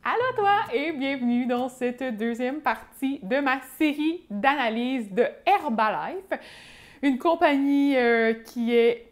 Allô à toi et bienvenue dans cette deuxième partie de ma série d'analyse de Herbalife, une compagnie qui est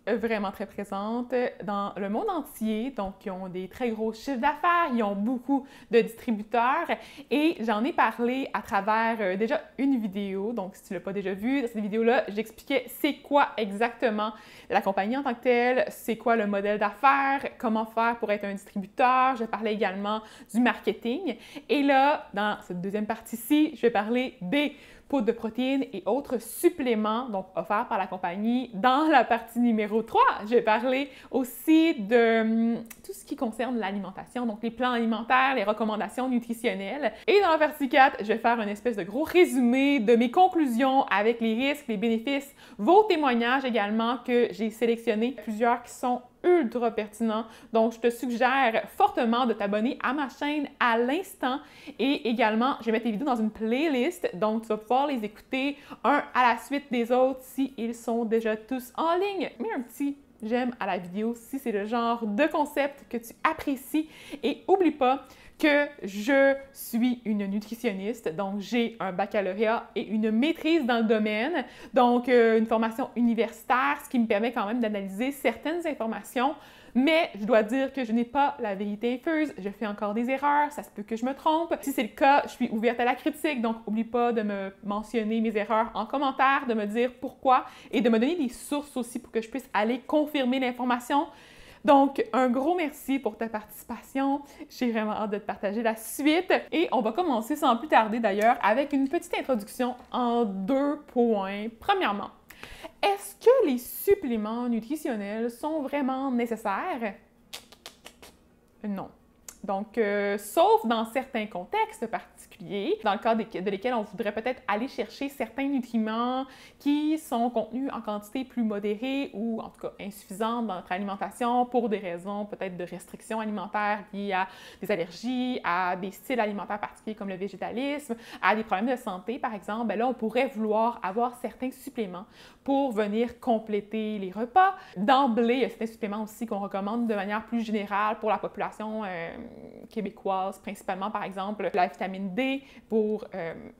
vraiment très présente dans le monde entier. Donc, ils ont des très gros chiffres d'affaires, ils ont beaucoup de distributeurs et j'en ai parlé à travers déjà une vidéo. Donc, si tu ne l'as pas déjà vu, dans cette vidéo-là, j'expliquais c'est quoi exactement la compagnie en tant que telle, c'est quoi le modèle d'affaires, comment faire pour être un distributeur. Je parlais également du marketing. Et là, dans cette deuxième partie-ci, je vais parler des poudres de protéines et autres suppléments donc offerts par la compagnie. Dans la partie numéro 3, je vais parler aussi de tout ce qui concerne l'alimentation, donc les plans alimentaires, les recommandations nutritionnelles. Et dans la partie 4, je vais faire une espèce de gros résumé de mes conclusions avec les risques, les bénéfices, vos témoignages également que j'ai sélectionnés, plusieurs qui sont ultra pertinent. Donc, je te suggère fortement de t'abonner à ma chaîne à l'instant et également, je vais mettre les vidéos dans une playlist. Donc, tu vas pouvoir les écouter un à la suite des autres si ils sont déjà tous en ligne. Mets un petit j'aime à la vidéo si c'est le genre de concept que tu apprécies et oublie pas que je suis une nutritionniste, donc j'ai un baccalauréat et une maîtrise dans le domaine, donc une formation universitaire, ce qui me permet quand même d'analyser certaines informations, mais je dois dire que je n'ai pas la vérité infuse, je fais encore des erreurs, ça se peut que je me trompe. Si c'est le cas, je suis ouverte à la critique, donc n'oublie pas de me mentionner mes erreurs en commentaire, de me dire pourquoi et de me donner des sources aussi pour que je puisse aller confirmer l'information. Donc, un gros merci pour ta participation. J'ai vraiment hâte de te partager la suite. Et on va commencer sans plus tarder d'ailleurs avec une petite introduction en 2 points. Premièrement, est-ce que les suppléments nutritionnels sont vraiment nécessaires? Non. Donc, sauf dans certains contextes particuliers, dans le cas de lesquels on voudrait peut-être aller chercher certains nutriments qui sont contenus en quantité plus modérée ou en tout cas insuffisante dans notre alimentation pour des raisons peut-être de restrictions alimentaires liées à des allergies, à des styles alimentaires particuliers comme le végétalisme, à des problèmes de santé par exemple, bien là on pourrait vouloir avoir certains suppléments pour venir compléter les repas. D'emblée, il y a certains suppléments aussi qu'on recommande de manière plus générale pour la population québécoise, principalement par exemple la vitamine D pour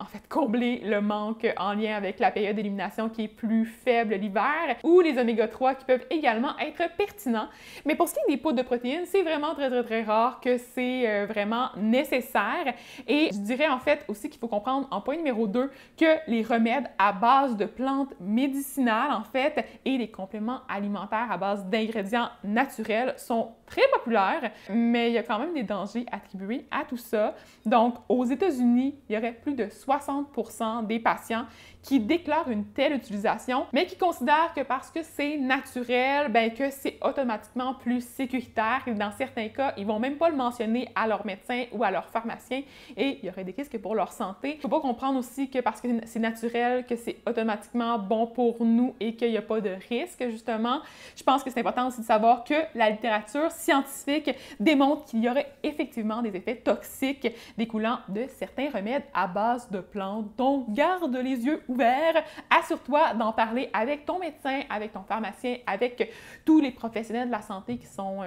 en fait combler le manque en lien avec la période d'élimination qui est plus faible l'hiver, ou les oméga 3 qui peuvent également être pertinents. Mais pour ce qui est des poudres de protéines, c'est vraiment très rare que c'est vraiment nécessaire. Et je dirais en fait aussi qu'il faut comprendre en point numéro 2 que les remèdes à base de plantes médicinales en fait et les compléments alimentaires à base d'ingrédients naturels sont très populaires, mais il y a quand même des dangers attribués à tout ça. Donc, aux États-Unis, il y aurait plus de 60% des patients qui déclarent une telle utilisation, mais qui considèrent que parce que c'est naturel, bien que c'est automatiquement plus sécuritaire. Et dans certains cas, ils vont même pas le mentionner à leur médecin ou à leur pharmacien et il y aurait des risques pour leur santé. Il faut pas comprendre aussi que parce que c'est naturel, que c'est automatiquement bon pour nous et qu'il n'y a pas de risque, justement. Je pense que c'est important aussi de savoir que la littérature scientifique démontre qu'il y aurait effectivement des effets toxiques découlant de certains remèdes à base de plantes. Donc, garde les yeux ouverts. Assure-toi d'en parler avec ton médecin, avec ton pharmacien, avec tous les professionnels de la santé qui sont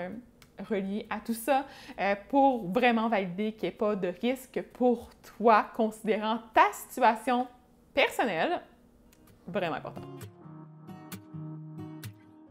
reliés à tout ça pour vraiment valider qu'il n'y ait pas de risque pour toi, considérant ta situation personnelle. Vraiment important.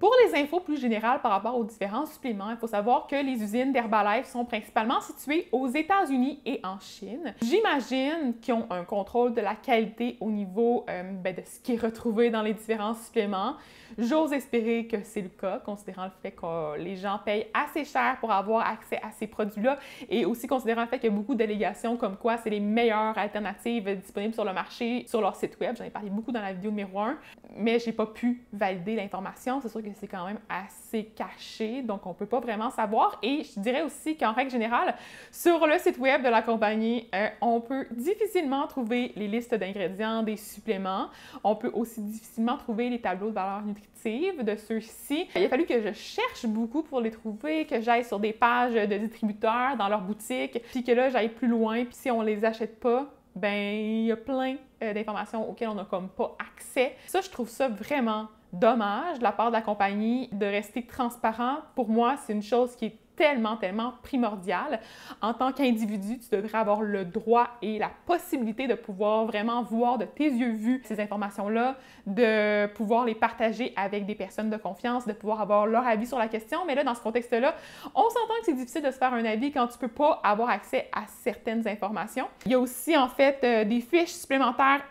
Pour les infos plus générales par rapport aux différents suppléments, il faut savoir que les usines d'Herbalife sont principalement situées aux États-Unis et en Chine. J'imagine qu'ils ont un contrôle de la qualité au niveau de ce qui est retrouvé dans les différents suppléments. J'ose espérer que c'est le cas, considérant le fait que les gens payent assez cher pour avoir accès à ces produits-là et aussi considérant le fait qu'il y a beaucoup d'allégations comme quoi c'est les meilleures alternatives disponibles sur le marché, sur leur site web. J'en ai parlé beaucoup dans la vidéo numéro 1, mais j'ai pas pu valider l'information. C'est sûr que c'est quand même assez caché, donc on peut pas vraiment savoir. Et je dirais aussi qu'en règle générale, sur le site web de la compagnie, on peut difficilement trouver les listes d'ingrédients des suppléments. On peut aussi difficilement trouver les tableaux de valeur nutritive de ceux-ci. Il a fallu que je cherche beaucoup pour les trouver, que j'aille sur des pages de distributeurs dans leur boutique, puis que là, j'aille plus loin, puis si on les achète pas, ben il y a plein d'informations auxquelles on n'a comme pas accès. Ça, je trouve ça vraiment dommage de la part de la compagnie de rester transparent. Pour moi, c'est une chose qui est tellement, tellement primordial. En tant qu'individu, tu devrais avoir le droit et la possibilité de pouvoir vraiment voir de tes yeux vus ces informations-là, de pouvoir les partager avec des personnes de confiance, de pouvoir avoir leur avis sur la question. Mais là, dans ce contexte-là, on s'entend que c'est difficile de se faire un avis quand tu ne peux pas avoir accès à certaines informations. Il y a aussi, en fait, des fiches supplémentaires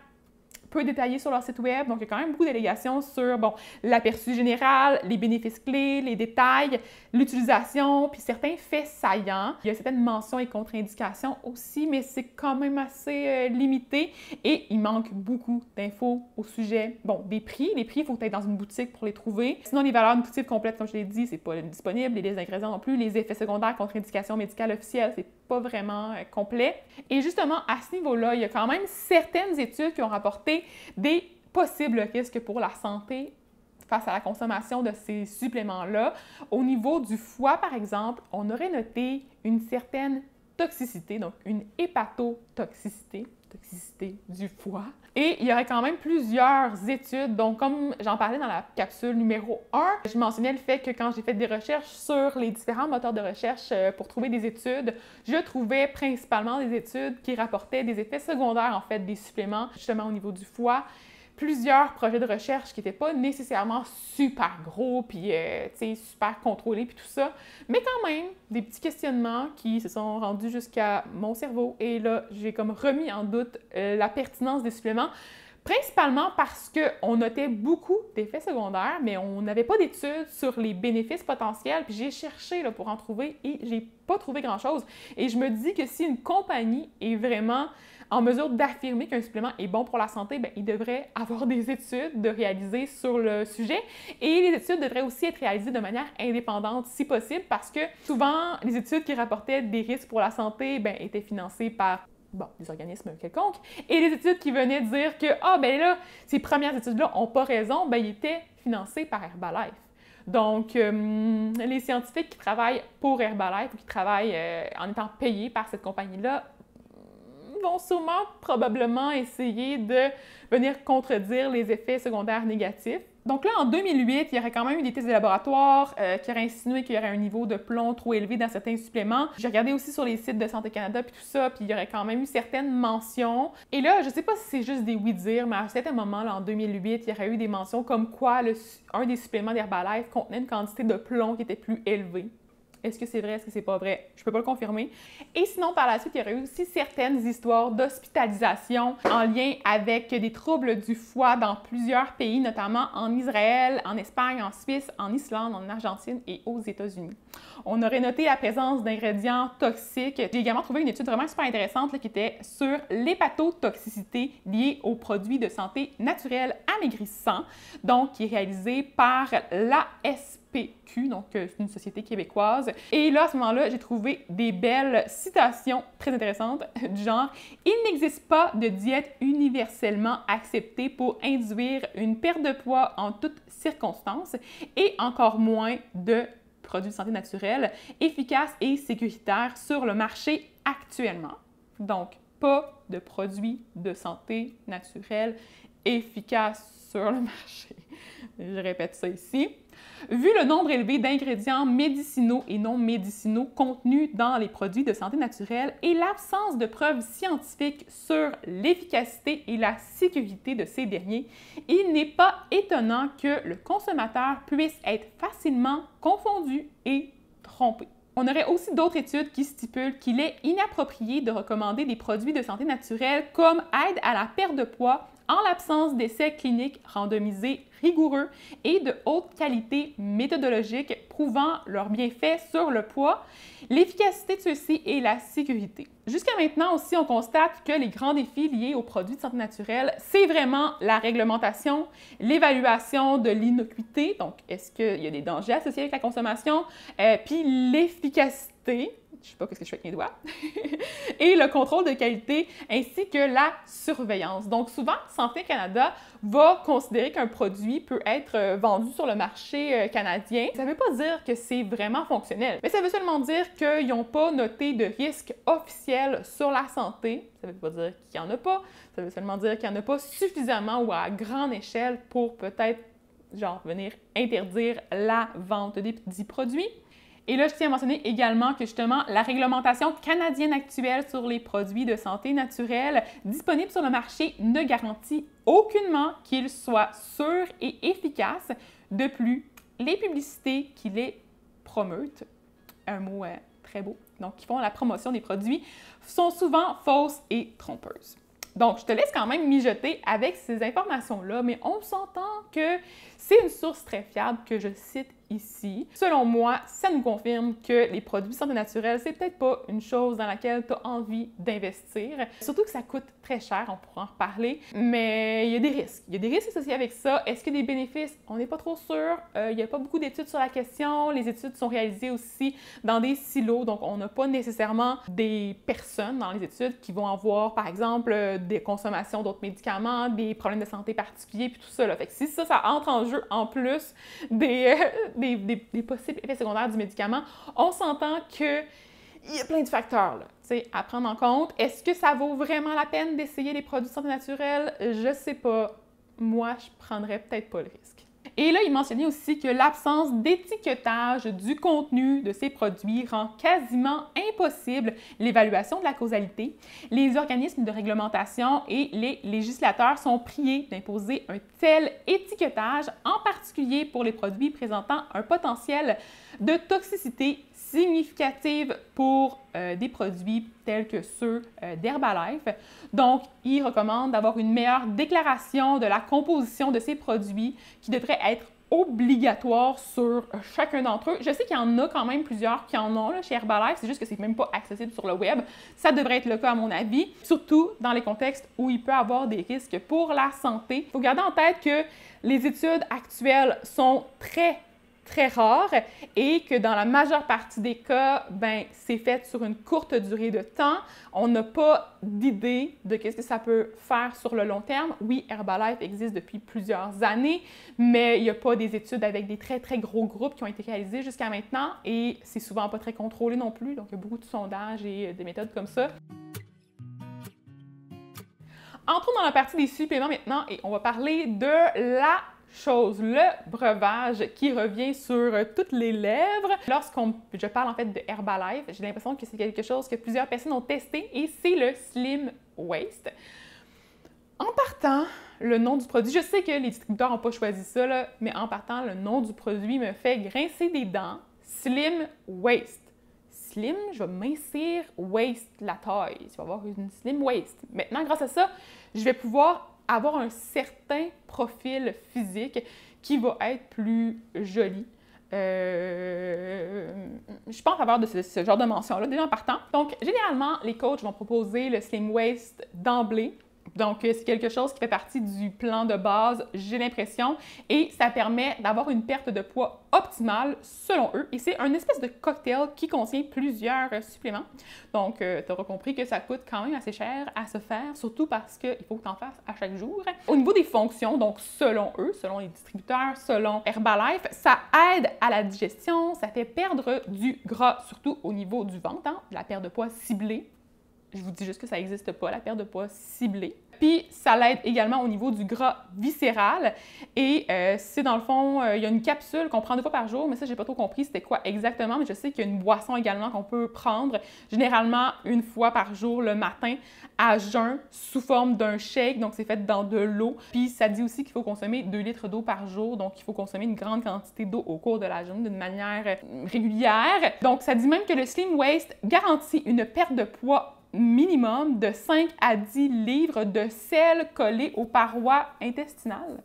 peu détaillé sur leur site web. Donc, il y a quand même beaucoup d'allégations sur, bon, l'aperçu général, les bénéfices clés, les détails, l'utilisation, puis certains faits saillants. Il y a certaines mentions et contre-indications aussi, mais c'est quand même assez limité et il manque beaucoup d'infos au sujet. Bon, des prix. Les prix, il faut être dans une boutique pour les trouver. Sinon, les valeurs nutritives complètes, comme je l'ai dit, c'est pas disponible. Les listes d'ingrédients non plus. Les effets secondaires, contre-indications médicales officielles, c'est pas vraiment complet. Et justement, à ce niveau-là, il y a quand même certaines études qui ont rapporté des possibles risques pour la santé face à la consommation de ces suppléments-là. Au niveau du foie, par exemple, on aurait noté une certaine toxicité, donc une hépatotoxicité, toxicité du foie. Et il y aurait quand même plusieurs études. Donc, comme j'en parlais dans la capsule numéro 1, je mentionnais le fait que quand j'ai fait des recherches sur les différents moteurs de recherche pour trouver des études, je trouvais principalement des études qui rapportaient des effets secondaires, en fait, des suppléments, justement au niveau du foie. Plusieurs projets de recherche qui n'étaient pas nécessairement super gros, puis super contrôlés, puis tout ça, mais quand même des petits questionnements qui se sont rendus jusqu'à mon cerveau. Et là, j'ai comme remis en doute la pertinence des suppléments, principalement parce qu'on notait beaucoup d'effets secondaires, mais on n'avait pas d'études sur les bénéfices potentiels, puis j'ai cherché là, pour en trouver et j'ai pas trouvé grand-chose. Et je me dis que si une compagnie est vraiment en mesure d'affirmer qu'un supplément est bon pour la santé, bien, il devrait avoir des études de réaliser sur le sujet et les études devraient aussi être réalisées de manière indépendante si possible parce que souvent, les études qui rapportaient des risques pour la santé bien, étaient financées par des organismes quelconques et les études qui venaient dire que ces premières études-là n'ont pas raison, bien, ils étaient financées par Herbalife. Donc, les scientifiques qui travaillent pour Herbalife ou qui travaillent en étant payés par cette compagnie-là vont sûrement, probablement essayer de venir contredire les effets secondaires négatifs. Donc là, en 2008, il y aurait quand même eu des tests de laboratoire qui auraient insinué qu'il y aurait un niveau de plomb trop élevé dans certains suppléments. J'ai regardé aussi sur les sites de Santé Canada puis tout ça, puis il y aurait quand même eu certaines mentions. Et là, je sais pas si c'est juste des oui-dire, mais à un certain moment, là, en 2008, il y aurait eu des mentions comme quoi un des suppléments d'Herbalife contenait une quantité de plomb qui était plus élevée. Est-ce que c'est vrai? Est-ce que c'est pas vrai? Je peux pas le confirmer. Et sinon, par la suite, il y aurait eu aussi certaines histoires d'hospitalisation en lien avec des troubles du foie dans plusieurs pays, notamment en Israël, en Espagne, en Suisse, en Islande, en Argentine et aux États-Unis. On aurait noté la présence d'ingrédients toxiques. J'ai également trouvé une étude vraiment super intéressante là, qui était sur l'hépatotoxicité liée aux produits de santé naturels amaigrissants, donc qui est réalisée par l'ASPQ, donc c'est une société québécoise. Et là, à ce moment-là, j'ai trouvé des belles citations très intéressantes du genre « Il n'existe pas de diète universellement acceptée pour induire une perte de poids en toutes circonstances et encore moins de produits de santé naturels efficaces et sécuritaires sur le marché actuellement. » Donc, pas de produits de santé naturels efficaces sur le marché. Je répète ça ici. Vu le nombre élevé d'ingrédients médicinaux et non médicinaux contenus dans les produits de santé naturelle et l'absence de preuves scientifiques sur l'efficacité et la sécurité de ces derniers, il n'est pas étonnant que le consommateur puisse être facilement confondu et trompé. On aurait aussi d'autres études qui stipulent qu'il est inapproprié de recommander des produits de santé naturelle comme aide à la perte de poids en l'absence d'essais cliniques randomisés rigoureux et de haute qualité méthodologique prouvant leurs bienfaits sur le poids, l'efficacité de ceux-ci et la sécurité. Jusqu'à maintenant aussi, on constate que les grands défis liés aux produits de santé naturelle, c'est vraiment la réglementation, l'évaluation de l'innocuité, donc est-ce qu'il y a des dangers associés avec la consommation, puis l'efficacité, je ne sais pas ce que je fais avec mes doigts, et le contrôle de qualité, ainsi que la surveillance. Donc souvent, Santé Canada va considérer qu'un produit peut être vendu sur le marché canadien. Ça ne veut pas dire que c'est vraiment fonctionnel, mais ça veut seulement dire qu'ils n'ont pas noté de risque officiel sur la santé. Ça ne veut pas dire qu'il n'y en a pas, ça veut seulement dire qu'il n'y en a pas suffisamment ou à grande échelle pour peut-être venir interdire la vente des produits. Et là, je tiens à mentionner également que justement, la réglementation canadienne actuelle sur les produits de santé naturelle disponibles sur le marché ne garantit aucunement qu'ils soient sûrs et efficaces. De plus, les publicités qui les promeuvent, un mot très beau, donc qui font la promotion des produits, sont souvent fausses et trompeuses. Donc, je te laisse quand même mijoter avec ces informations-là, mais on s'entend que c'est une source très fiable que je cite ici. Selon moi, ça nous confirme que les produits santé naturelle, c'est peut-être pas une chose dans laquelle tu as envie d'investir. Surtout que ça coûte très cher, on pourra en reparler, mais il y a des risques. Il y a des risques associés avec ça. Est-ce qu'il y a des bénéfices? On n'est pas trop sûr. Il n'y a pas beaucoup d'études sur la question. Les études sont réalisées aussi dans des silos, donc on n'a pas nécessairement des personnes dans les études qui vont avoir, par exemple, des consommations d'autres médicaments, des problèmes de santé particuliers, puis tout ça. Là. Fait que si ça entre en jeu en plus des possibles effets secondaires du médicament, on s'entend qu'il y a plein de facteurs là, à prendre en compte. Est-ce que ça vaut vraiment la peine d'essayer les produits de santé naturelle? Je sais pas. Moi, je prendrais peut-être pas le risque. Et là, il mentionnait aussi que l'absence d'étiquetage du contenu de ces produits rend quasiment impossible l'évaluation de la causalité. Les organismes de réglementation et les législateurs sont priés d'imposer un tel étiquetage, en particulier pour les produits présentant un potentiel de toxicité significative pour des produits tels que ceux d'Herbalife. Donc, il recommande d'avoir une meilleure déclaration de la composition de ces produits qui devrait être obligatoire sur chacun d'entre eux. Je sais qu'il y en a quand même plusieurs qui en ont là, chez Herbalife, c'est juste que c'est même pas accessible sur le web. Ça devrait être le cas à mon avis, surtout dans les contextes où il peut y avoir des risques pour la santé. Il faut garder en tête que les études actuelles sont très rares et que dans la majeure partie des cas, c'est fait sur une courte durée de temps. On n'a pas d'idée de qu'est-ce que ça peut faire sur le long terme. Oui, Herbalife existe depuis plusieurs années, mais il n'y a pas des études avec des très gros groupes qui ont été réalisés jusqu'à maintenant et c'est souvent pas très contrôlé non plus, donc il y a beaucoup de sondages et des méthodes comme ça. Entrons dans la partie des suppléments maintenant et on va parler de la le breuvage qui revient sur toutes les lèvres. Je parle en fait de Herbalife, j'ai l'impression que c'est quelque chose que plusieurs personnes ont testé et c'est le Slim Waist. En partant, le nom du produit, je sais que les distributeurs n'ont pas choisi ça, là, mais en partant, le nom du produit me fait grincer des dents. Slim Waist. Slim, je vais mincir, waist, la taille. Tu vas avoir une Slim Waist. Maintenant, grâce à ça, je vais pouvoir avoir un certain profil physique qui va être plus joli. Je suis pas en faveur de ce genre de mention-là, déjà en partant. Donc, généralement, les coachs vont proposer le Slim Waist d'emblée. Donc, c'est quelque chose qui fait partie du plan de base, j'ai l'impression, et ça permet d'avoir une perte de poids optimale, selon eux. Et c'est un espèce de cocktail qui contient plusieurs suppléments. Donc, tu auras compris que ça coûte quand même assez cher à se faire, surtout parce qu'il faut que tu en fasses à chaque jour. Au niveau des fonctions, donc selon eux, selon les distributeurs, selon Herbalife, ça aide à la digestion, ça fait perdre du gras, surtout au niveau du ventre, de la perte de poids ciblée. Je vous dis juste que ça n'existe pas, la perte de poids ciblée. Puis, ça l'aide également au niveau du gras viscéral. Et c'est dans le fond, il y a une capsule qu'on prend 2 fois par jour, mais ça, j'ai pas trop compris c'était quoi exactement, mais je sais qu'il y a une boisson également qu'on peut prendre, généralement 1 fois par jour le matin, à jeun, sous forme d'un shake, donc c'est fait dans de l'eau. Puis, ça dit aussi qu'il faut consommer 2 litres d'eau par jour, donc il faut consommer une grande quantité d'eau au cours de la journée d'une manière régulière. Donc, ça dit même que le Slim Waist garantit une perte de poids minimum de 5 à 10 livres de sel collé aux parois intestinales.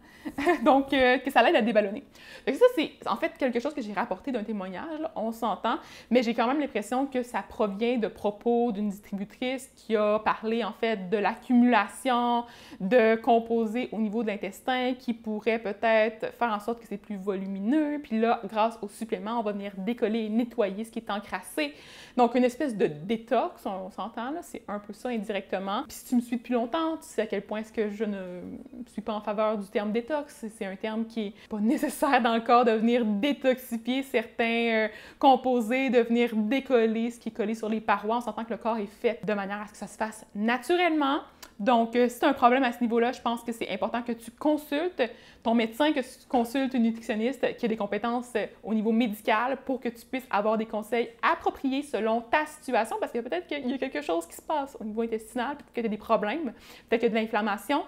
Donc, que ça l'aide à déballonner. Donc ça, c'est en fait quelque chose que j'ai rapporté d'un témoignage, là, on s'entend, mais j'ai quand même l'impression que ça provient de propos d'une distributrice qui a parlé en fait de l'accumulation de composés au niveau de l'intestin qui pourrait peut-être faire en sorte que c'est plus volumineux. Puis là, grâce aux suppléments, on va venir décoller et nettoyer ce qui est encrassé. Donc, une espèce de détox, on s'entend, c'est un peu ça indirectement. Puis si tu me suis depuis longtemps, tu sais à quel point est-ce que je ne suis pas en faveur du terme détox. C'est un terme qui est pas nécessaire dans le corps de venir détoxifier certains composés, de venir décoller ce qui est collé sur les parois. On s'entend que le corps est fait de manière à ce que ça se fasse naturellement. Donc, si tu as un problème à ce niveau-là, je pense que c'est important que tu consultes ton médecin, que tu consultes une nutritionniste qui a des compétences au niveau médical pour que tu puisses avoir des conseils appropriés selon ta situation, parce que peut-être qu'il y a quelque chose qui se passe au niveau intestinal, peut-être que tu as des problèmes, peut-être qu'il y a de l'inflammation.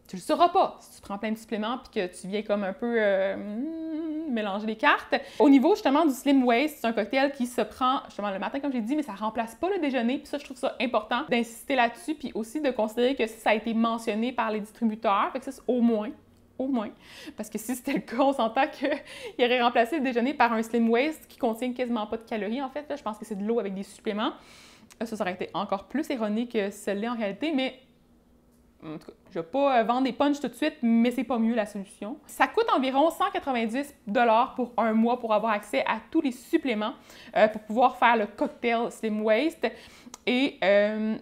Tu le sauras pas si tu prends plein de suppléments puis que tu viens comme un peu mélanger les cartes. Au niveau justement du Slim Waist, c'est un cocktail qui se prend justement le matin comme j'ai dit, mais ça remplace pas le déjeuner. Puis ça, je trouve ça important d'insister là-dessus puis aussi de considérer que ça a été mentionné par les distributeurs, fait que ça c'est au moins. Parce que si c'était le cas, on s'entend qu'il aurait remplacé le déjeuner par un Slim Waist qui contient quasiment pas de calories en fait. Là, je pense que c'est de l'eau avec des suppléments. Ça aurait été encore plus erroné que celle-là en réalité, mais en tout cas, je ne vais pas vendre des punchs tout de suite, mais c'est pas mieux la solution. Ça coûte environ 190 $ pour un mois pour avoir accès à tous les suppléments pour pouvoir faire le cocktail Slim Waist. Et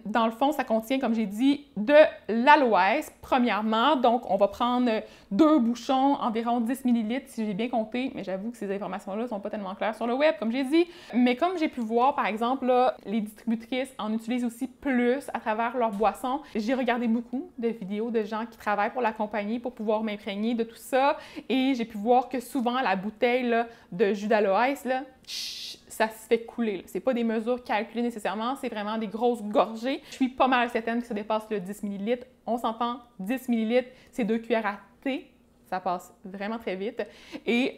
dans le fond, ça contient, comme j'ai dit, de l'aloès, premièrement. Donc, on va prendre 2 bouchons, environ 10 ml, si j'ai bien compté. Mais j'avoue que ces informations-là ne sont pas tellement claires sur le web, comme j'ai dit. Mais comme j'ai pu voir, par exemple, là, les distributrices en utilisent aussi plus à travers leurs boissons. J'ai regardé beaucoup de vidéos de gens qui travaillent pour la compagnie pour pouvoir m'imprégner de tout ça. Et j'ai pu voir que souvent, la bouteille là, de jus d'aloès, là, ça se fait couler. C'est pas des mesures calculées nécessairement, c'est vraiment des grosses gorgées. Je suis pas mal certaine que ça dépasse le 10 ml. On s'entend, 10 ml, c'est 2 cuillères à thé. Ça passe vraiment très vite. Et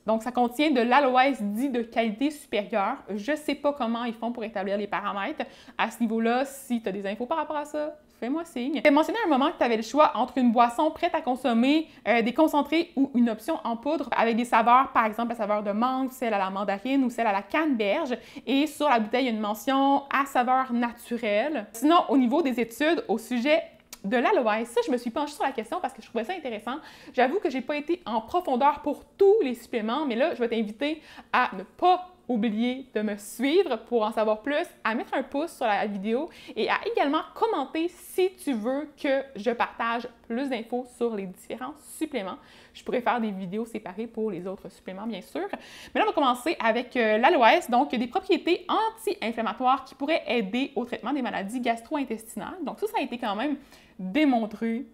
donc, ça contient de l'aloès dit de qualité supérieure. Je sais pas comment ils font pour établir les paramètres. À ce niveau-là, si tu as des infos par rapport à ça, fais-moi signe. Tu as mentionné à un moment que tu avais le choix entre une boisson prête à consommer, des concentrés ou une option en poudre avec des saveurs, par exemple la saveur de mangue, celle à la mandarine ou celle à la canneberge. Et sur la bouteille, il y a une mention à saveur naturelle. Sinon, au niveau des études au sujet de l'aloès, ça, je me suis penchée sur la question parce que je trouvais ça intéressant. J'avoue que je n'ai pas été en profondeur pour tous les suppléments, mais là, je vais t'inviter à ne pas oublier de me suivre pour en savoir plus, à mettre un pouce sur la vidéo et à également commenter si tu veux que je partage plus d'infos sur les différents suppléments. Je pourrais faire des vidéos séparées pour les autres suppléments, bien sûr. Mais là, on va commencer avec l'aloès. Donc, des propriétés anti-inflammatoires qui pourraient aider au traitement des maladies gastro-intestinales. Donc, ça a été quand même démontré.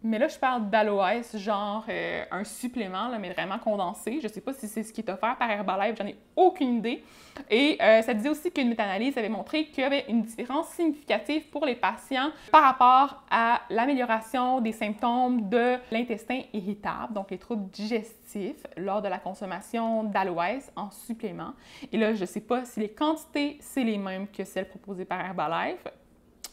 Mais là, je parle d'aloès, genre un supplément, là, mais vraiment condensé. Je ne sais pas si c'est ce qui est offert par Herbalife, j'en ai aucune idée. Et ça disait aussi qu'une méta-analyse avait montré qu'il y avait une différence significative pour les patients par rapport à l'amélioration des symptômes de l'intestin irritable, donc les troubles digestifs, lors de la consommation d'aloès en supplément. Et là, je ne sais pas si les quantités, c'est les mêmes que celles proposées par Herbalife.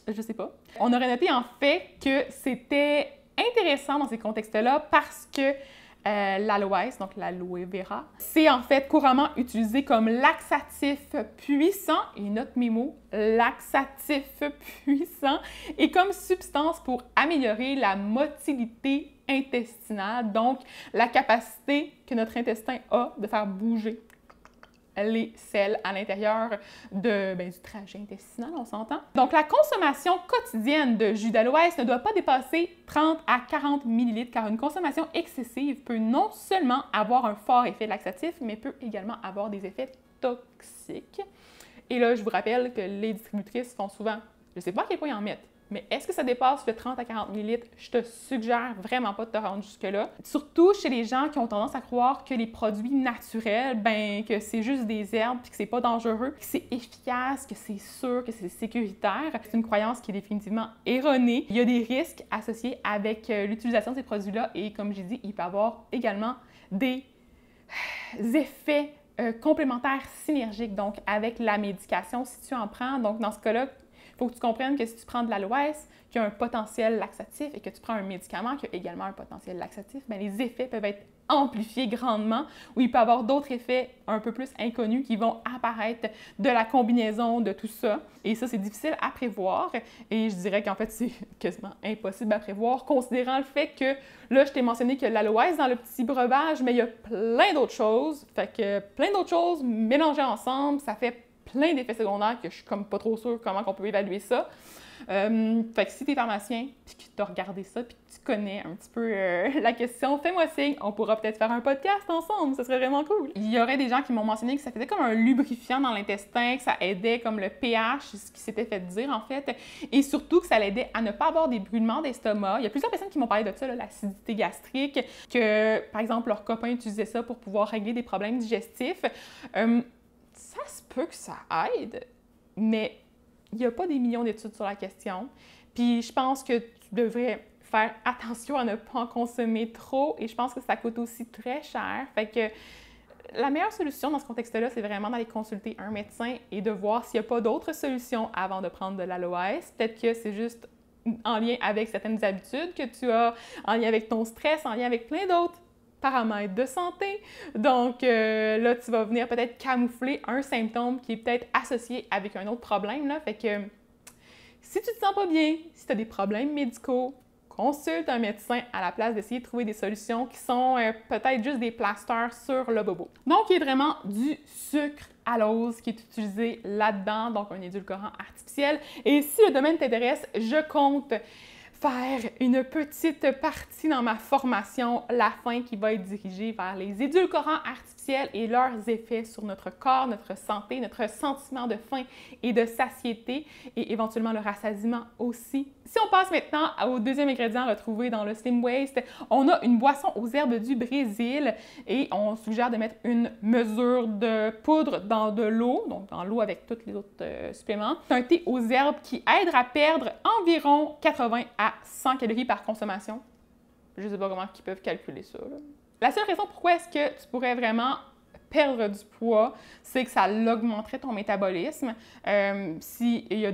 Je ne sais pas. On aurait noté en fait que c'était intéressant dans ces contextes-là parce que l'aloès, donc l'aloe vera, c'est en fait couramment utilisé comme laxatif puissant, et note mes mots, laxatif puissant, et comme substance pour améliorer la motilité intestinale, donc la capacité que notre intestin a de faire bouger les selles à l'intérieur du trajet intestinal, on s'entend. Donc, la consommation quotidienne de jus d'aloès ne doit pas dépasser 30 à 40 ml, car une consommation excessive peut non seulement avoir un fort effet laxatif, mais peut également avoir des effets toxiques. Et là, je vous rappelle que les distributrices font souvent, je ne sais pas à quel point ils en mettent, mais est-ce que ça dépasse le 30 à 40 ml? Je te suggère vraiment pas de te rendre jusque-là. Surtout chez les gens qui ont tendance à croire que les produits naturels, que c'est juste des herbes, puis que c'est pas dangereux, que c'est efficace, que c'est sûr, que c'est sécuritaire. C'est une croyance qui est définitivement erronée. Il y a des risques associés avec l'utilisation de ces produits-là et comme j'ai dit, il peut y avoir également des effets complémentaires synergiques, donc avec la médication si tu en prends. Donc dans ce cas-là, il faut que tu comprennes que si tu prends de l'aloès, qui a un potentiel laxatif, et que tu prends un médicament qui a également un potentiel laxatif, les effets peuvent être amplifiés grandement, ou il peut y avoir d'autres effets un peu plus inconnus qui vont apparaître de la combinaison de tout ça. Et ça, c'est difficile à prévoir. Et je dirais qu'en fait, c'est quasiment impossible à prévoir, considérant le fait que, là, je t'ai mentionné que l'aloès dans le petit breuvage, mais il y a plein d'autres choses. Fait que plein d'autres choses mélangées ensemble, ça fait plein d'effets secondaires que je suis comme pas trop sûre comment on peut évaluer ça. Fait que si t'es pharmacien, puis que t'as regardé ça, puis que tu connais un petit peu la question, fais-moi signe, on pourra peut-être faire un podcast ensemble, ça serait vraiment cool. Il y aurait des gens qui m'ont mentionné que ça faisait comme un lubrifiant dans l'intestin, que ça aidait comme le pH, ce qui s'était fait dire en fait, et surtout que ça l'aidait à ne pas avoir des brûlements d'estomac. Il y a plusieurs personnes qui m'ont parlé de ça, l'acidité gastrique, que par exemple leurs copains utilisaient ça pour pouvoir régler des problèmes digestifs. Ça se peut que ça aide, mais il n'y a pas des millions d'études sur la question. Puis je pense que tu devrais faire attention à ne pas en consommer trop et je pense que ça coûte aussi très cher. Fait que la meilleure solution dans ce contexte-là, c'est vraiment d'aller consulter un médecin et de voir s'il n'y a pas d'autres solutions avant de prendre de l'aloès. Peut-être que c'est juste en lien avec certaines habitudes que tu as, en lien avec ton stress, en lien avec plein d'autres paramètres de santé. Donc là, tu vas venir peut-être camoufler un symptôme qui est peut-être associé avec un autre problème. Là. Fait que si tu te sens pas bien, si tu as des problèmes médicaux, consulte un médecin à la place d'essayer de trouver des solutions qui sont peut-être juste des plasters sur le bobo. Donc, il y a vraiment du sucre à l'ose qui est utilisé là-dedans, donc un édulcorant artificiel. Et si le domaine t'intéresse, je compte faire une petite partie dans ma formation, la fin qui va être dirigée vers les édulcorants artificiels et leurs effets sur notre corps, notre santé, notre sentiment de faim et de satiété et éventuellement le rassasiement aussi. Si on passe maintenant au deuxième ingrédient retrouvé dans le Slim Waste, on a une boisson aux herbes du Brésil et on suggère de mettre une mesure de poudre dans de l'eau, donc dans l'eau avec tous les autres suppléments. C'est un thé aux herbes qui aide à perdre environ 80 à 100 calories par consommation. Je ne sais pas comment ils peuvent calculer ça. Là. La seule raison pourquoi est-ce que tu pourrais vraiment perdre du poids, c'est que ça augmenterait ton métabolisme. S'il y a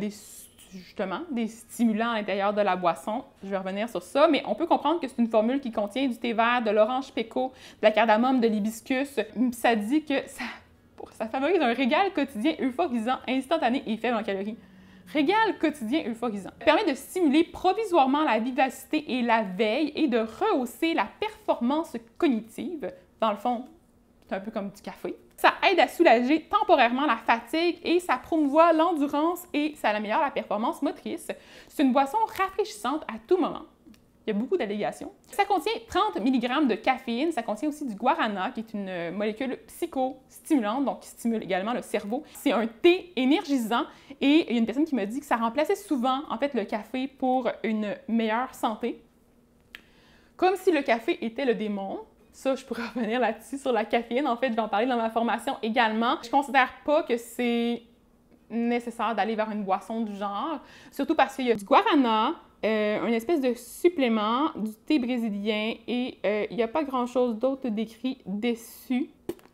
justement des stimulants à l'intérieur de la boisson, je vais revenir sur ça, mais on peut comprendre que c'est une formule qui contient du thé vert, de l'orange péco, de la cardamome, de l'hibiscus. Ça dit que ça favorise un régal quotidien euphorisant, instantané et faible en calories. Régal quotidien euphorisant. Ça permet de stimuler provisoirement la vivacité et la veille et de rehausser la performance cognitive. Dans le fond, c'est un peu comme du café. Ça aide à soulager temporairement la fatigue et ça promouvoit l'endurance et ça améliore la performance motrice. C'est une boisson rafraîchissante à tout moment. Il y a beaucoup d'allégations. Ça contient 30 mg de caféine. Ça contient aussi du guarana, qui est une molécule psychostimulante, donc qui stimule également le cerveau. C'est un thé énergisant et il y a une personne qui m'a dit que ça remplaçait souvent, en fait, le café pour une meilleure santé. Comme si le café était le démon. Ça, je pourrais revenir là-dessus sur la caféine. En fait, je vais en parler dans ma formation également. Je ne considère pas que c'est nécessaire d'aller vers une boisson du genre, surtout parce qu'il y a du guarana, une espèce de supplément, du thé brésilien et il n'y a pas grand-chose d'autre décrit dessus,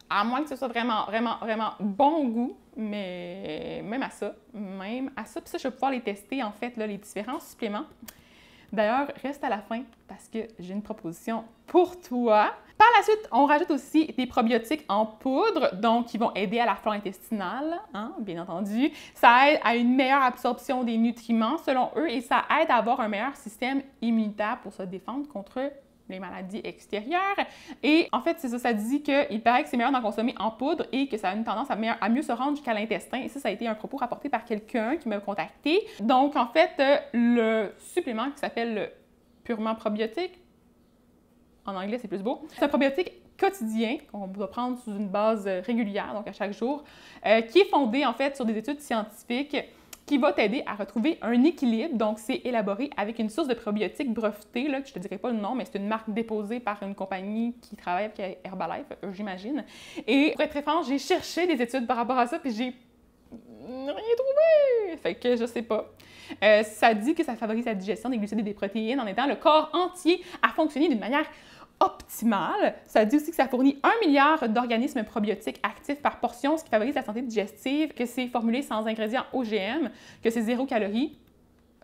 à moins que ce soit vraiment bon goût, mais même à ça, puis ça, je vais pouvoir les tester, en fait, là, les différents suppléments. D'ailleurs, reste à la fin parce que j'ai une proposition pour toi. Par la suite, on rajoute aussi des probiotiques en poudre, donc qui vont aider à la flore intestinale, hein, bien entendu. Ça aide à une meilleure absorption des nutriments, selon eux, et ça aide à avoir un meilleur système immunitaire pour se défendre contre les maladies extérieures. Et en fait, c'est ça, ça dit qu'il paraît que c'est meilleur d'en consommer en poudre et que ça a une tendance à mieux se rendre jusqu'à l'intestin. Et ça a été un propos rapporté par quelqu'un qui m'a contacté. Donc, en fait, le supplément qui s'appelle le purement probiotique, en anglais, c'est plus beau, c'est un probiotique quotidien qu'on doit prendre sous une base régulière, donc à chaque jour, qui est fondé, en fait, sur des études scientifiques qui va t'aider à retrouver un équilibre. Donc, c'est élaboré avec une source de probiotiques brevetée, là, que je ne te dirai pas le nom, mais c'est une marque déposée par une compagnie qui travaille avec Herbalife, j'imagine. Et pour être très franche, j'ai cherché des études par rapport à ça, puis j'ai rien trouvé! Fait que je sais pas. Ça dit que ça favorise la digestion des glucides et des protéines en aidant le corps entier à fonctionner d'une manière optimale. Ça dit aussi que ça fournit 1 milliard d'organismes probiotiques actifs par portion, ce qui favorise la santé digestive, que c'est formulé sans ingrédients OGM, que c'est 0 calories.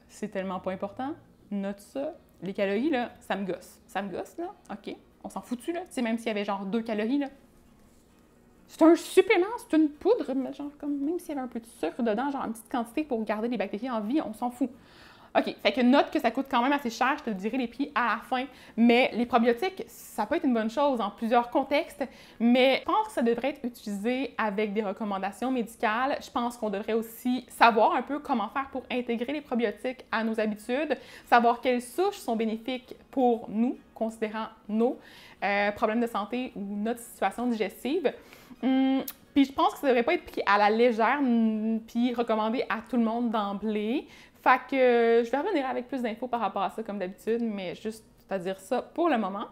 C'est tellement pas important. Note ça. Les calories, là, ça me gosse. Ça me gosse, là. OK. On s'en fout-tu, là? Tu sais, même s'il y avait genre 2 calories, là. C'est un supplément, c'est une poudre, mais genre, comme, même s'il y avait un peu de sucre dedans, genre une petite quantité pour garder les bactéries en vie, on s'en fout. OK, fait que note que ça coûte quand même assez cher, je te dirai les prix à la fin, mais les probiotiques, ça peut être une bonne chose dans plusieurs contextes, mais je pense que ça devrait être utilisé avec des recommandations médicales. Je pense qu'on devrait aussi savoir un peu comment faire pour intégrer les probiotiques à nos habitudes, savoir quelles souches sont bénéfiques pour nous, considérant nos problèmes de santé ou notre situation digestive. Puis je pense que ça ne devrait pas être pris à la légère, puis recommandé à tout le monde d'emblée. Fait que je vais revenir avec plus d'infos par rapport à ça comme d'habitude, mais juste à dire ça pour le moment.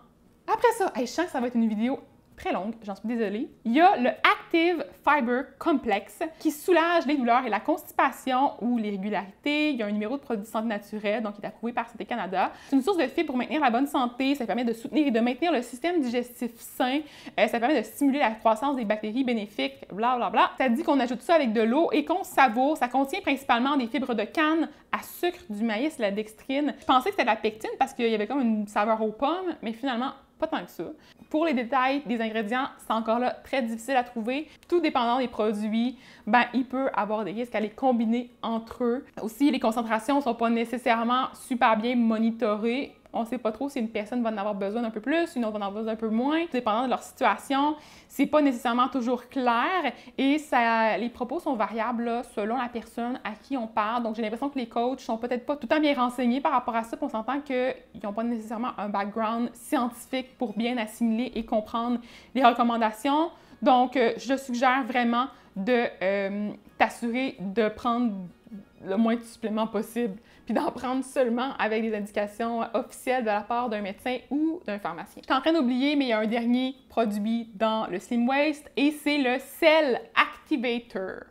Après ça, je sens que ça va être une vidéo très longue, j'en suis désolée. Il y a le Active Fiber Complex qui soulage les douleurs et la constipation ou l'irrégularité. Il y a un numéro de produit de santé naturelle, donc il est approuvé par Santé Canada. C'est une source de fibres pour maintenir la bonne santé. Ça permet de soutenir et de maintenir le système digestif sain. Ça permet de stimuler la croissance des bactéries bénéfiques, blablabla. Ça dit qu'on ajoute ça avec de l'eau et qu'on savoure. Ça contient principalement des fibres de canne à sucre, du maïs, la dextrine. Je pensais que c'était de la pectine parce qu'il y avait comme une saveur aux pommes, mais finalement, pas tant que ça. Pour les détails des ingrédients, c'est encore là très difficile à trouver. Tout dépendant des produits, il peut avoir des risques à les combiner entre eux. Aussi, les concentrations ne sont pas nécessairement super bien monitorées. On ne sait pas trop si une personne va en avoir besoin d'un peu plus, une autre va en avoir besoin d'un peu moins. Dépendant de leur situation, c'est pas nécessairement toujours clair et les propos sont variables là, selon la personne à qui on parle. Donc, j'ai l'impression que les coachs sont peut-être pas tout le temps bien renseignés par rapport à ça, puis on s'entend qu'ils n'ont pas nécessairement un background scientifique pour bien assimiler et comprendre les recommandations. Donc, je suggère vraiment de t'assurer de prendre le moins de suppléments possible, puis d'en prendre seulement avec des indications officielles de la part d'un médecin ou d'un pharmacien. Je suis en train d'oublier, mais il y a un dernier produit dans le Slim Waste et c'est le Cell Activator.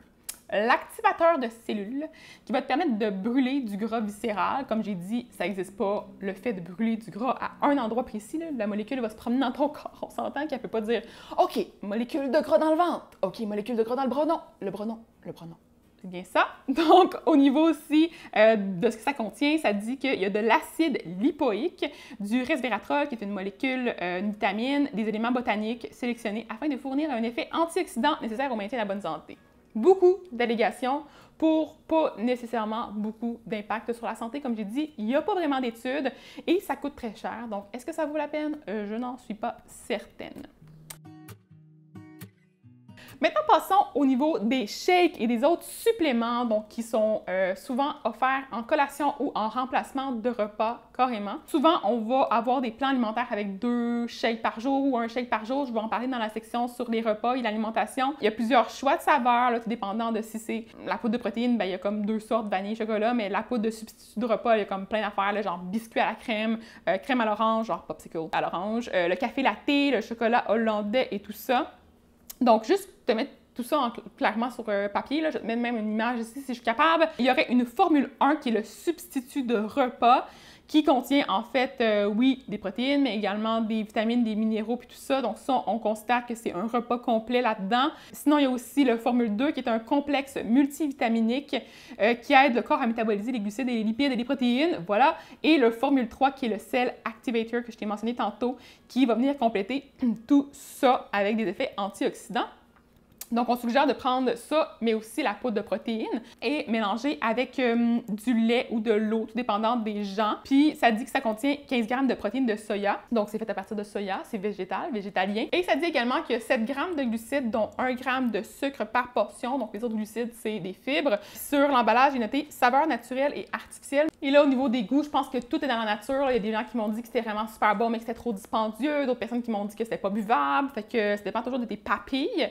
L'activateur de cellules qui va te permettre de brûler du gras viscéral. Comme j'ai dit, ça n'existe pas le fait de brûler du gras à un endroit précis. Là. La molécule va se promener dans ton corps. On s'entend qu'elle ne peut pas dire « OK, molécule de gras dans le ventre. OK, molécule de gras dans le bras. Non, le bras non, le bras non. » C'est bien ça. Donc, au niveau aussi de ce que ça contient, ça dit qu'il y a de l'acide lipoïque, du resveratrol, qui est une molécule, une vitamine, des éléments botaniques sélectionnés afin de fournir un effet antioxydant nécessaire au maintien de la bonne santé. Beaucoup d'allégations pour pas nécessairement beaucoup d'impact sur la santé. Comme j'ai dit, il n'y a pas vraiment d'études et ça coûte très cher. Donc, est-ce que ça vaut la peine? Je n'en suis pas certaine. Maintenant, passons au niveau des shakes et des autres suppléments donc, qui sont souvent offerts en collation ou en remplacement de repas carrément. Souvent, on va avoir des plans alimentaires avec 2 shakes par jour ou un shake par jour. Je vais en parler dans la section sur les repas et l'alimentation. Il y a plusieurs choix de saveurs, là, tout dépendant de si c'est la poudre de protéines, il y a comme 2 sortes, vanille et chocolat, mais la poudre de substitut de repas, il y a comme plein d'affaires, genre biscuit à la crème, crème à l'orange, genre popsicle à l'orange, le café latte, le chocolat hollandais et tout ça. Donc, juste te mettre tout ça clairement sur papier, là, je vais te mettre même une image ici si je suis capable. Il y aurait une formule 1 qui est le substitut de repas qui contient en fait, oui, des protéines, mais également des vitamines, des minéraux, puis tout ça. Donc ça, on constate que c'est un repas complet là-dedans. Sinon, il y a aussi le formule 2 qui est un complexe multivitaminique qui aide le corps à métaboliser les glucides et les lipides et les protéines, voilà. Et le formule 3 qui est le Cell Activator que je t'ai mentionné tantôt, qui va venir compléter tout ça avec des effets antioxydants. Donc, on suggère de prendre ça, mais aussi la poudre de protéines et mélanger avec du lait ou de l'eau, tout dépendant des gens. Puis, ça dit que ça contient 15 grammes de protéines de soya. Donc, c'est fait à partir de soya, c'est végétal, végétalien. Et ça dit également qu'il y a 7 grammes de glucides, dont 1 gramme de sucre par portion. Donc, les autres glucides, c'est des fibres. Sur l'emballage, il est noté saveur naturelle et artificielle. Et là, au niveau des goûts, je pense que tout est dans la nature. Il y a des gens qui m'ont dit que c'était vraiment super bon, mais que c'était trop dispendieux. D'autres personnes qui m'ont dit que c'était pas buvable. Fait que ça dépend toujours de tes papilles.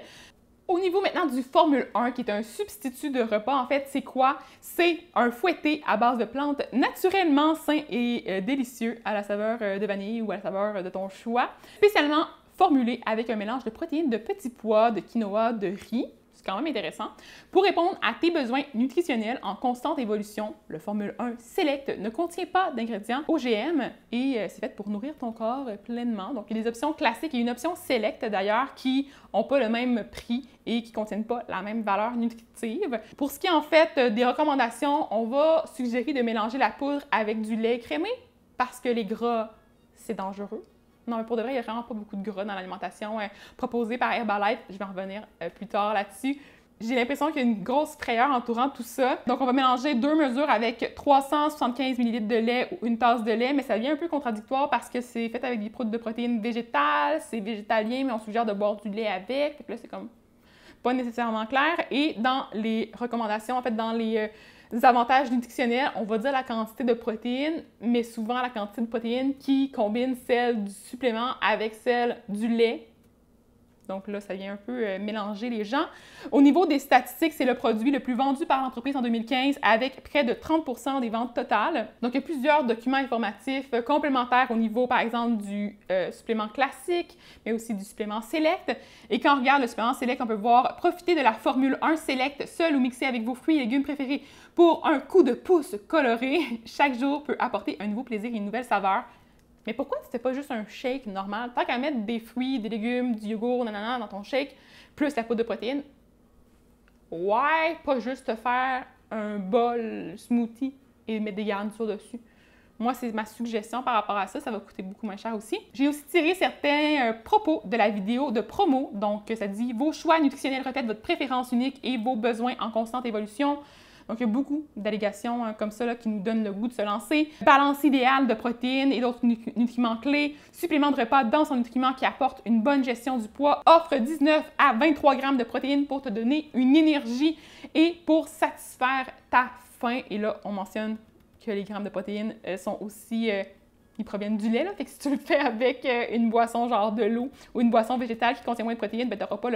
Au niveau maintenant du Formule 1, qui est un substitut de repas, en fait, c'est quoi? C'est un fouetté à base de plantes naturellement sain et délicieux à la saveur de vanille ou à la saveur de ton choix, spécialement formulé avec un mélange de protéines de petits pois, de quinoa, de riz. C'est quand même intéressant. Pour répondre à tes besoins nutritionnels en constante évolution, le Formule 1 Select ne contient pas d'ingrédients OGM et c'est fait pour nourrir ton corps pleinement. Donc, il y a des options classiques et une option Select d'ailleurs qui n'ont pas le même prix et qui ne contiennent pas la même valeur nutritive. Pour ce qui est en fait des recommandations, on va suggérer de mélanger la poudre avec du lait crémé parce que les gras, c'est dangereux. Non, mais pour de vrai, il n'y a vraiment pas beaucoup de gras dans l'alimentation proposée par Herbalife. Je vais en revenir plus tard là-dessus. j'ai l'impression qu'il y a une grosse frayeur entourant tout ça. Donc, on va mélanger 2 mesures avec 375 ml de lait ou une tasse de lait, mais ça devient un peu contradictoire parce que c'est fait avec des produits de protéines végétales, c'est végétalien, mais on suggère de boire du lait avec. Fait que là, c'est comme pas nécessairement clair. Et dans les recommandations, en fait, dans les avantages nutritionnels, on va dire la quantité de protéines, mais souvent la quantité de protéines qui combine celle du supplément avec celle du lait. Donc là, ça vient un peu mélanger les gens. Au niveau des statistiques, c'est le produit le plus vendu par l'entreprise en 2015 avec près de 30% des ventes totales. Donc, il y a plusieurs documents informatifs complémentaires au niveau, par exemple, du supplément classique, mais aussi du supplément Select. Et quand on regarde le supplément Select, on peut voir profiter de la formule 1 Select seul ou mixé avec vos fruits et légumes préférés pour un coup de pouce coloré. Chaque jour peut apporter un nouveau plaisir et une nouvelle saveur. Mais pourquoi c'était pas juste un shake normal? Tant qu'à mettre des fruits, des légumes, du yogourt, nanana, dans ton shake, plus la poudre de protéines, ouais, pas juste te faire un bol smoothie et mettre des garnitures dessus. Moi, c'est ma suggestion par rapport à ça. Ça va coûter beaucoup moins cher aussi. J'ai aussi tiré certains propos de la vidéo de promo. Donc, ça dit « Vos choix nutritionnels reflètent votre préférence unique et vos besoins en constante évolution. » Donc, il y a beaucoup d'allégations comme ça là, qui nous donnent le goût de se lancer. Balance idéale de protéines et d'autres nutriments clés. Supplément de repas dans son nutriment qui apporte une bonne gestion du poids. Offre 19 à 23 grammes de protéines pour te donner une énergie et pour satisfaire ta faim. Et là, on mentionne que les grammes de protéines sont aussi... ils proviennent du lait, là. Fait que si tu le fais avec une boisson genre de l'eau ou une boisson végétale qui contient moins de protéines, ben, tu n'auras pas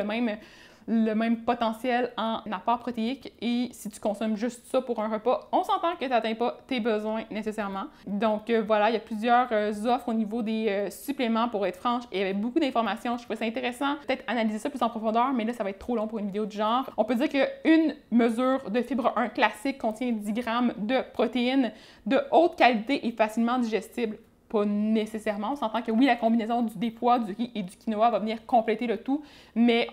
le même potentiel en apport protéique. Et si tu consommes juste ça pour un repas, on s'entend que tu n'atteins pas tes besoins nécessairement. Donc voilà, il y a plusieurs offres au niveau des suppléments pour être franche. Et il y avait beaucoup d'informations. Je trouvais ça intéressant. Peut-être analyser ça plus en profondeur, mais là, ça va être trop long pour une vidéo du genre. On peut dire qu'une mesure de fibre 1 classique contient 10 grammes de protéines de haute qualité et facilement digestibles. Pas nécessairement. On s'entend que oui, la combinaison des pois, du riz et du quinoa va venir compléter le tout, mais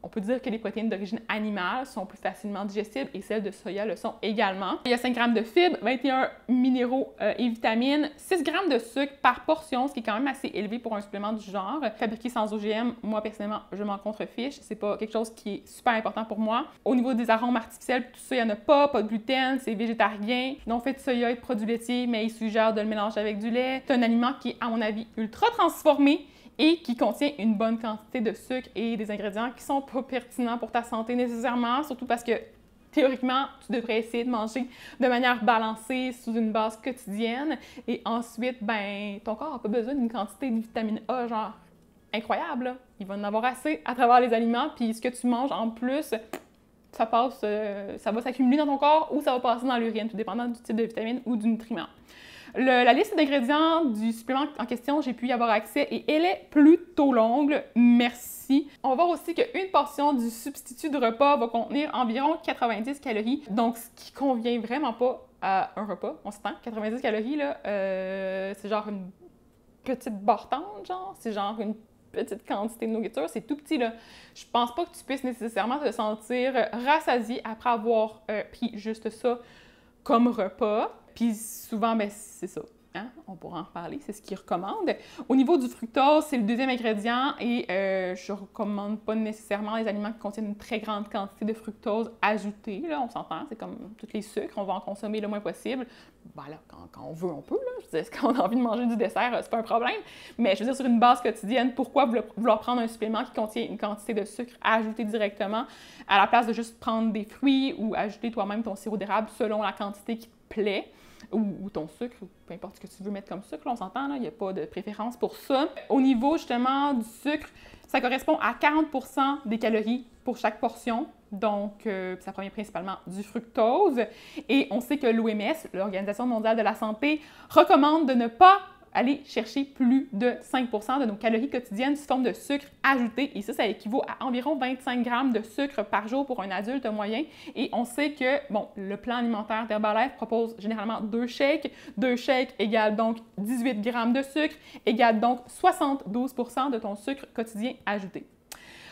on peut dire que les protéines d'origine animale sont plus facilement digestibles et celles de soya le sont également. Il y a 5 grammes de fibres, 21 minéraux et vitamines, 6 grammes de sucre par portion, ce qui est quand même assez élevé pour un supplément du genre. Fabriqué sans OGM, moi personnellement, je m'en contrefiche. C'est pas quelque chose qui est super important pour moi. Au niveau des arômes artificiels, tout ça, il n'y en a pas de gluten, c'est végétarien, non fait de soya et de produits laitiers, mais il suggère de le mélanger avec du lait. C'est un aliment qui est, à mon avis, ultra transformé et qui contient une bonne quantité de sucre et des ingrédients qui sont pas pertinents pour ta santé nécessairement, surtout parce que théoriquement, tu devrais essayer de manger de manière balancée sous une base quotidienne et ensuite, ben, ton corps n'a pas besoin d'une quantité de vitamine A genre incroyable, là. Il va en avoir assez à travers les aliments, puis ce que tu manges en plus, ça va s'accumuler dans ton corps ou ça va passer dans l'urine, tout dépendant du type de vitamine ou du nutriment. La liste d'ingrédients du supplément en question, j'ai pu y avoir accès et elle est plutôt longue. Merci. On va voir aussi qu'une portion du substitut de repas va contenir environ 90 calories. Donc, ce qui convient vraiment pas à un repas. On s'entend, 90 calories, là, c'est genre une petite bartende, genre. C'est genre une petite quantité de nourriture. C'est tout petit, là. Je pense pas que tu puisses nécessairement te sentir rassasié après avoir pris juste ça comme repas. Puis souvent, ben, c'est ça. Hein? On pourra en reparler, c'est ce qu'ils recommandent. Au niveau du fructose, c'est le deuxième ingrédient et je ne recommande pas nécessairement les aliments qui contiennent une très grande quantité de fructose ajoutée. Là, on s'entend, c'est comme tous les sucres, on va en consommer le moins possible. Voilà, quand on veut, on peut. Là. Je veux dire, quand on a envie de manger du dessert, c'est pas un problème. Mais je veux dire, sur une base quotidienne, pourquoi vouloir prendre un supplément qui contient une quantité de sucre ajoutée directement à la place de juste prendre des fruits ou ajouter toi-même ton sirop d'érable selon la quantité qui te plaît? Ou ton sucre, ou peu importe ce que tu veux mettre comme sucre, là, on s'entend, il n'y a pas de préférence pour ça. Au niveau justement du sucre, ça correspond à 40% des calories pour chaque portion, donc ça provient principalement du fructose. Et on sait que l'OMS, l'Organisation mondiale de la santé, recommande de ne pas aller chercher plus de 5% de nos calories quotidiennes sous forme de sucre ajouté. Et ça équivaut à environ 25 grammes de sucre par jour pour un adulte moyen. Et on sait que, bon, le plan alimentaire d'Herbalife propose généralement 2 shakes. 2 shakes égale donc 18 grammes de sucre, égale donc 72% de ton sucre quotidien ajouté.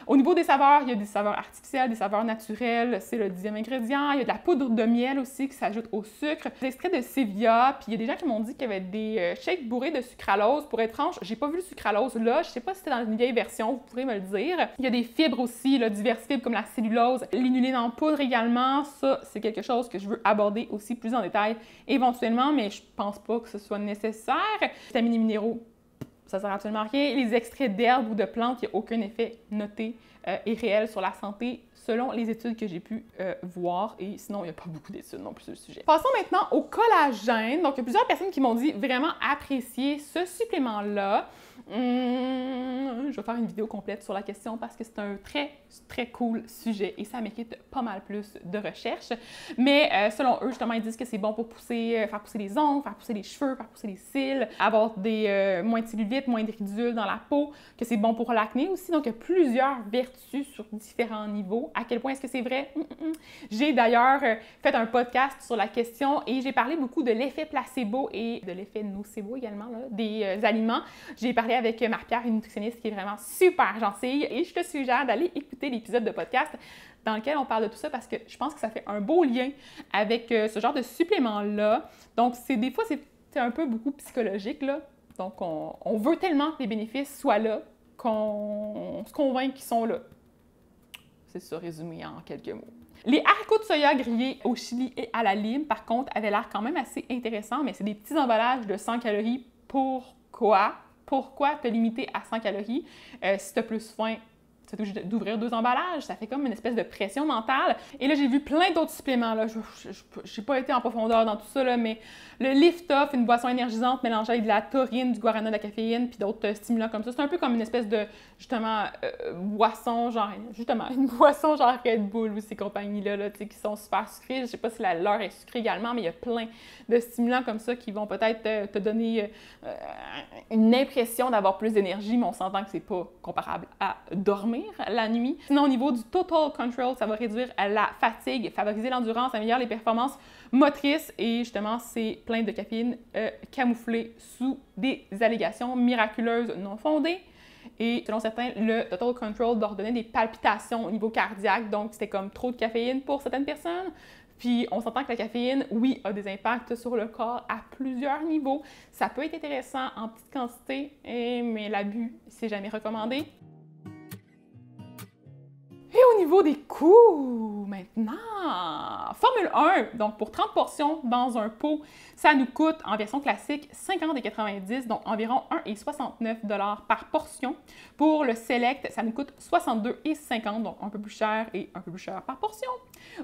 Au niveau des saveurs, il y a des saveurs artificielles, des saveurs naturelles, c'est le 10e ingrédient. Il y a de la poudre de miel aussi qui s'ajoute au sucre. Des extraits de Stevia, puis il y a des gens qui m'ont dit qu'il y avait des shakes bourrés de sucralose. Pour être franche, j'ai pas vu le sucralose là, je sais pas si c'était dans une vieille version, vous pourrez me le dire. Il y a des fibres aussi, là, diverses fibres comme la cellulose, l'inuline en poudre également. Ça, c'est quelque chose que je veux aborder aussi plus en détail éventuellement, mais je pense pas que ce soit nécessaire. Vitamines et minéraux, ça sert absolument à rien. Les extraits d'herbes ou de plantes, il n'y a aucun effet noté et réel sur la santé selon les études que j'ai pu voir. Et sinon, il n'y a pas beaucoup d'études non plus sur le sujet. Passons maintenant au collagène. Donc, il y a plusieurs personnes qui m'ont dit vraiment apprécier ce supplément-là. Je vais faire une vidéo complète sur la question parce que c'est un très cool sujet et ça mérite pas mal plus de recherche. Mais selon eux, justement, ils disent que c'est bon pour faire pousser les ongles, faire pousser les cheveux, faire pousser les cils, avoir moins de cellulite, moins de ridules dans la peau, que c'est bon pour l'acné aussi. Donc, il y a plusieurs vertus sur différents niveaux. À quel point est-ce que c'est vrai? J'ai d'ailleurs fait un podcast sur la question et j'ai parlé beaucoup de l'effet placebo et de l'effet nocebo également, là, des aliments. J'ai parlé avec Marie-Pierre, une nutritionniste qui est vraiment super gentille et je te suggère d'aller écouter l'épisode de podcast dans lequel on parle de tout ça parce que je pense que ça fait un beau lien avec ce genre de supplément-là. Donc, des fois, c'est un peu beaucoup psychologique, là. Donc, on veut tellement que les bénéfices soient là qu'on se convainc qu'ils sont là. C'est ça, résumé en quelques mots. Les haricots de soya grillés au chili et à la lime, par contre, avaient l'air quand même assez intéressants, mais c'est des petits emballages de 100 calories. Pourquoi? Pourquoi te limiter à 100 calories? Si tu as plus faim, tu es obligé d'ouvrir 2 emballages. Ça fait comme une espèce de pression mentale. Et là, j'ai vu plein d'autres suppléments. Je n'ai pas été en profondeur dans tout ça, là, mais le Lift Off, une boisson énergisante mélangée avec de la taurine, du guarana, de la caféine, puis d'autres stimulants comme ça. C'est un peu comme une espèce de, justement, boisson, genre une boisson genre Red Bull ou ces compagnies-là, là, qui sont super sucrées. Je ne sais pas si leur est sucrée également, mais il y a plein de stimulants comme ça qui vont peut-être te donner une impression d'avoir plus d'énergie, mais on s'entend que c'est pas comparable à dormir la nuit. Sinon, au niveau du Total Control, ça va réduire la fatigue, favoriser l'endurance, améliorer les performances motrices et justement, c'est plein de caféine camouflée sous des allégations miraculeuses non fondées. Et selon certains, le Total Control leur donnait des palpitations au niveau cardiaque, donc c'était comme trop de caféine pour certaines personnes. Puis on s'entend que la caféine, oui, a des impacts sur le corps à plusieurs niveaux. Ça peut être intéressant en petite quantité, mais l'abus, c'est jamais recommandé. Et au niveau des coûts, maintenant, Formule 1, donc pour 30 portions dans un pot, ça nous coûte en version classique 50,90 $, donc environ 1,69 $ par portion. Pour le Select, ça nous coûte 62,50 $, donc un peu plus cher et un peu plus cher par portion.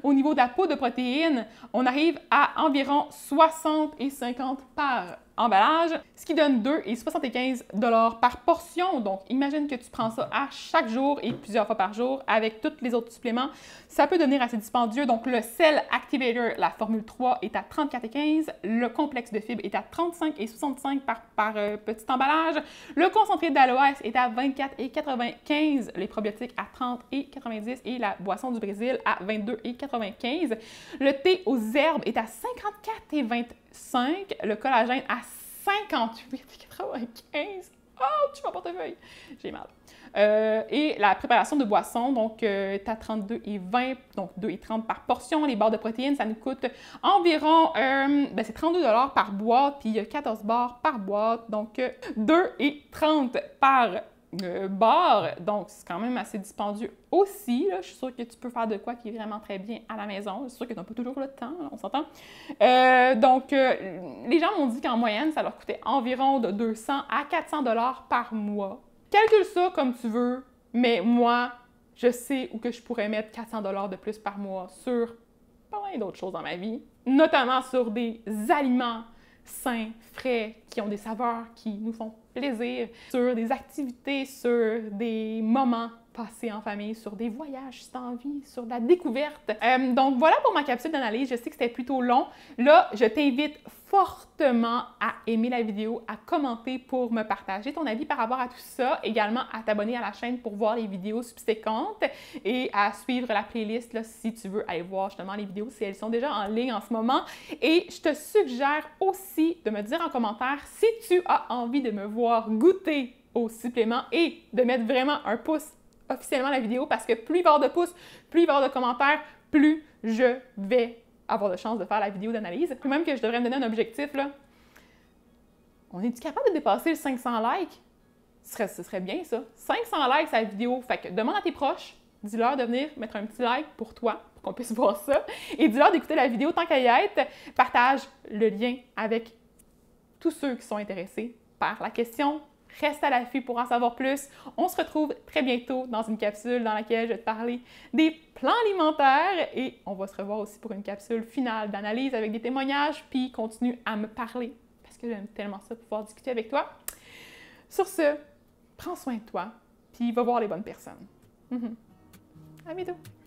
Au niveau de la poudre de protéines, on arrive à environ 60,50 $ par emballage, ce qui donne 2,75 $ par portion. Donc, imagine que tu prends ça à chaque jour et plusieurs fois par jour avec tous les autres suppléments. Ça peut devenir assez dispendieux. Donc, le Cell Activator, la formule 3, est à 34,15 $. Le complexe de fibres est à 35,65 $ par petit emballage. Le concentré d'aloès est à 24,95 $. Les probiotiques à 30,90 $ et la boisson du Brésil à 22,95 $. Le thé aux herbes est à 54,25 $. Le collagène à 58,95 $. Oh, tu m'as portefeuille! J'ai mal. Et la préparation de boissons, donc, est à 32,20 $, donc 2,30 $ par portion. Les barres de protéines, ça nous coûte environ, c'est 32 $ par boîte, puis il y a 14 barres par boîte, donc 2,30 $ par barre. Donc, c'est quand même assez dispendieux aussi. Là. Je suis sûre que tu peux faire de quoi qui est vraiment très bien à la maison. Je suis sûre que tu n'as pas toujours le temps, là, on s'entend. Donc, les gens m'ont dit qu'en moyenne, ça leur coûtait environ de 200 à 400 $ par mois. Calcule ça comme tu veux, mais moi, je sais où que je pourrais mettre 400 $ de plus par mois sur plein d'autres choses dans ma vie, notamment sur des aliments sains, frais, qui ont des saveurs qui nous font plaisir, sur des activités, sur des moments passés en famille, sur des voyages si tu as envie, sur de la découverte. Donc voilà pour ma capsule d'analyse. Je sais que c'était plutôt long. Là, je t'invite fortement à aimer la vidéo, à commenter pour me partager ton avis par rapport à tout ça, également à t'abonner à la chaîne pour voir les vidéos subséquentes et à suivre la playlist là, si tu veux aller voir justement les vidéos, si elles sont déjà en ligne en ce moment. Et je te suggère aussi de me dire en commentaire si tu as envie de me voir goûter aux suppléments et de mettre vraiment un pouce officiellement la vidéo parce que plus il va y avoir de pouces, plus il va y avoir de commentaires, plus je vais avoir de chance de faire la vidéo d'analyse. Puis même que je devrais me donner un objectif, là. On est-tu capable de dépasser le 500 likes? Ce serait bien, ça. 500 likes à la vidéo. Fait que demande à tes proches, dis-leur de venir mettre un petit like pour toi, pour qu'on puisse voir ça. Et dis-leur d'écouter la vidéo tant qu'à y être. Partage le lien avec tous ceux qui sont intéressés par la question. Reste à l'affût pour en savoir plus. On se retrouve très bientôt dans une capsule dans laquelle je vais te parler des plans alimentaires et on va se revoir aussi pour une capsule finale d'analyse avec des témoignages, puis continue à me parler parce que j'aime tellement ça pouvoir discuter avec toi. Sur ce, prends soin de toi, puis va voir les bonnes personnes. À bientôt!